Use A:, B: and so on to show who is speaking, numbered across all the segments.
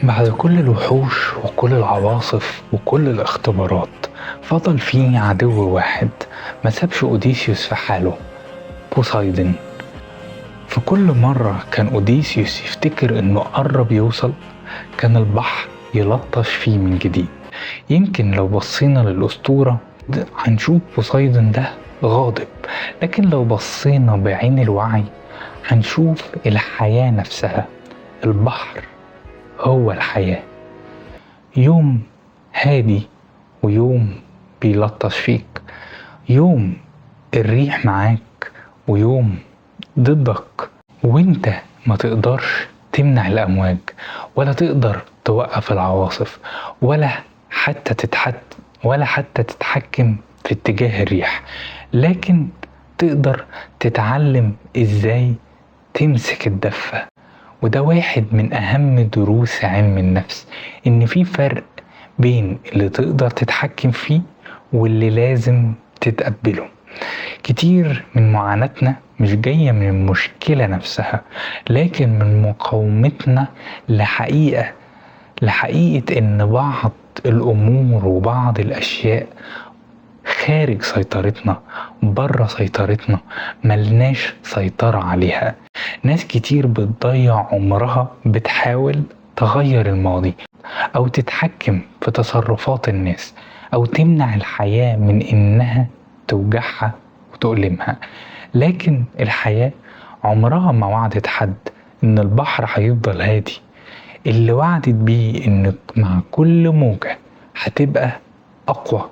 A: بعد كل الوحوش وكل العواصف وكل الاختبارات فضل فيه عدو واحد ما سابش أوديسيوس في حاله، بوسايدن. في كل مرة كان أوديسيوس يفتكر إنه قرب يوصل كان البحر يلطش فيه من جديد. يمكن لو بصينا للأسطورة هنشوف بوسايدن ده غاضب، لكن لو بصينا بعين الوعي هنشوف الحياة نفسها. البحر هو الحياة، يوم هادي ويوم بيلطش فيك، يوم الريح معاك ويوم ضدك، وانت ما تقدرش تمنع الأمواج ولا تقدر توقف العواصف ولا حتى تتحكم في اتجاه الريح، لكن تقدر تتعلم ازاي تمسك الدفة. وده واحد من أهم دروس علم النفس، إن في فرق بين اللي تقدر تتحكم فيه واللي لازم تتقبله. كتير من معاناتنا مش جاية من المشكلة نفسها، لكن من مقاومتنا لحقيقة إن بعض الأمور وبعض الأشياء خارج سيطرتنا، بره سيطرتنا، ملناش سيطرة عليها. ناس كتير بتضيع عمرها بتحاول تغير الماضي أو تتحكم في تصرفات الناس أو تمنع الحياة من إنها توجعها وتؤلمها، لكن الحياة عمرها ما وعدت حد إن البحر هيفضل هادي. اللي وعدت بيه إن مع كل موجة هتبقى أقوى.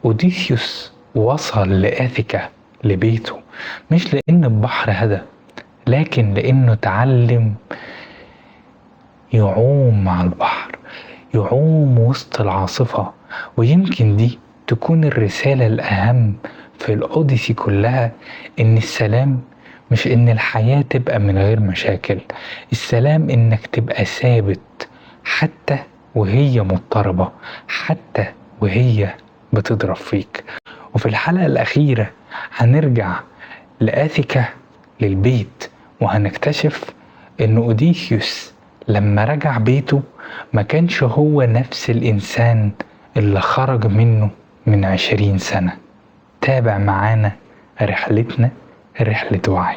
A: أوديسيوس وصل لآثيكا لبيته مش لأن البحر هدى، لكن لأنه اتعلم يعوم مع البحر، يعوم وسط العاصفة. ويمكن دي تكون الرسالة الأهم في الأوديسي كلها، إن السلام مش إن الحياة تبقى من غير مشاكل، السلام إنك تبقى ثابت حتى وهي مضطربة، حتى وهي بتضرب فيك. وفي الحلقة الأخيرة هنرجع لآثيكا للبيت وهنكتشف إن أوديسيوس لما رجع بيته ما كانش هو نفس الإنسان اللي خرج منه من 20 سنة. تابع معانا رحلتنا، رحلة وعي.